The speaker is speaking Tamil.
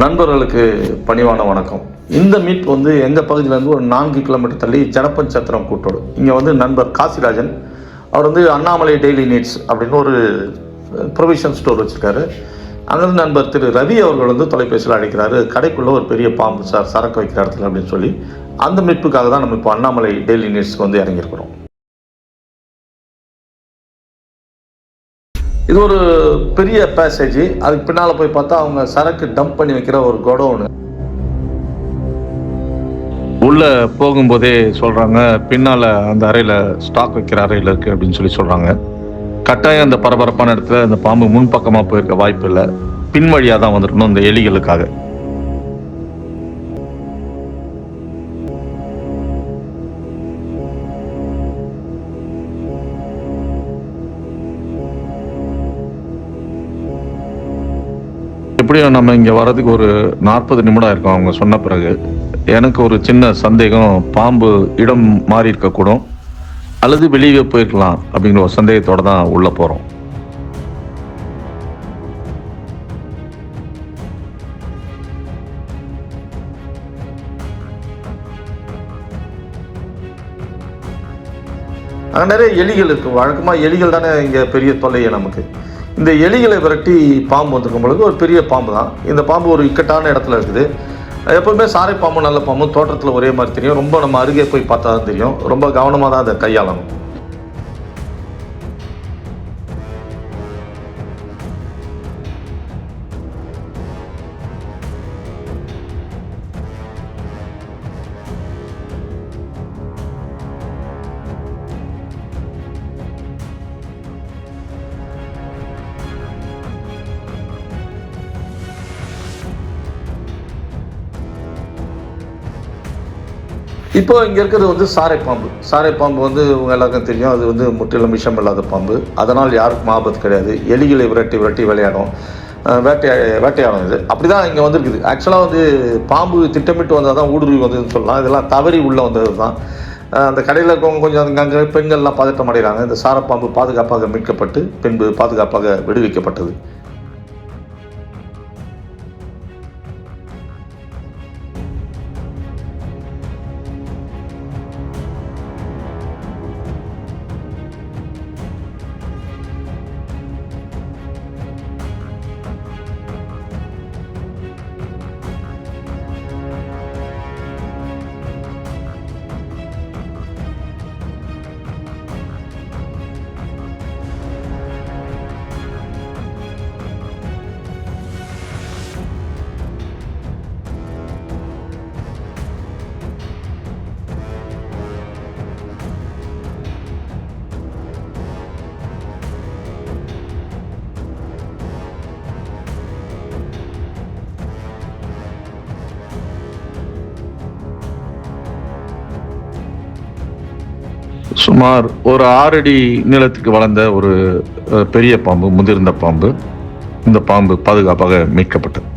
நண்பர்களுக்கு பணிவான வணக்கம். இந்த மீட் எங்கள் பகுதியிலேருந்து ஒரு 4 கிலோமீட்டர் தள்ளி ஜனப்பன் சத்திரம் கூட்டோடு. இங்கே நண்பர் காசிராஜன் அவர் அண்ணாமலை டெய்லி நீட்ஸ் அப்படின்னு ஒரு ப்ரொவிஷன் ஸ்டோர் வச்சுருக்காரு. அங்கேருந்து நண்பர் திரு ரவி அவர்கள் தொலைபேசியில் அழைக்கிறாரு. கடைக்குள்ளே ஒரு பெரிய பாம்பு சார், சரக்கு வைக்கிற இடத்துல அப்படின்னு சொல்லி அந்த மீட்புக்காக தான் நம்ம இப்போ அண்ணாமலை டெய்லி நீட்ஸ்க்கு இறங்கியிருக்கிறோம். இது ஒரு பெரிய பேசேஜ். அதுக்கு பின்னால் போய் பார்த்தா அவங்க சரக்கு டம்ப் பண்ணி வைக்கிற ஒரு கோடவுனு. உள்ள போகும்போதே சொல்றாங்க, பின்னால அந்த அறையில ஸ்டாக் வைக்கிற அறையில இருக்கு அப்படின்னு சொல்றாங்க. கட்டாயம் அந்த பரபரப்பான இடத்துல அந்த பாம்பு முன்பக்கமா போயிருக்க வாய்ப்பு இல்லை, பின் வழியா தான் வந்திருக்கணும் இந்த எலிகளுக்காக. எப்படியும் நம்ம இங்கே வர்றதுக்கு ஒரு 40 நிமிடம் இருக்கும் அவங்க சொன்ன பிறகு. எனக்கு ஒரு சின்ன சந்தேகம், பாம்பு இடம் மாறி இருக்கக்கூடும் அல்லது வெளியே போயிருக்கலாம் அப்படிங்கிற ஒரு சந்தேகத்தோடு தான் உள்ளே போகிறோம். அங்கே நிறைய எலிகள் இருக்குது. வழக்கமாக எலிகள் தானே இங்கே பெரிய தொல்லையே நமக்கு. இந்த எலிகளை விரட்டி பாம்பு வந்திருக்கும் பொழுது ஒரு பெரிய பாம்பு தான். இந்த பாம்பு ஒரு இக்கட்டான இடத்துல இருக்குது. எப்போவுமே சாரை பாம்பு நல்ல பாம்பு தோட்டத்தில் ஒரே மாதிரி தெரியும். ரொம்ப நம்ம அருகே போய் பார்த்தா தான் தெரியும். ரொம்ப கவனமாக தான் அதை கையாளணும். இப்போ இங்கே இருக்கிறது சாரை பாம்பு. சாரை பாம்பு உங்கள் எல்லாருக்கும் தெரியும். அது முற்றிலும் விஷம் இல்லாத பாம்பு. அதனால் யாருக்கும் ஆபத்து கிடையாது. எலிகளை விரட்டி விளையாடும், வேட்டையாடும். இது அப்படி தான் இங்கே வந்திருக்குது. ஆக்சுவலாக பாம்பு திட்டமிட்டு வந்தால் தான் ஊடுருவி வந்ததுன்னு சொல்லலாம். இதெல்லாம் தவறி உள்ளே வந்தது தான். அந்த கடையில் இருக்கவங்க கொஞ்சம் அங்கே பெண்கள்லாம் பதட்டம் அடைகிறாங்க. இந்த சாரப்பாம்பு பாதுகாப்பாக மீட்கப்பட்டு பின்பு பாதுகாப்பாக விடுவிக்கப்பட்டது. சுமார் ஒரு 6 அடி நீளத்துக்கு வளர்ந்த ஒரு பெரிய பாம்பு, முதிர்ந்த பாம்பு. இந்த பாம்பு பாதுகாப்பாக மீட்கப்பட்டது.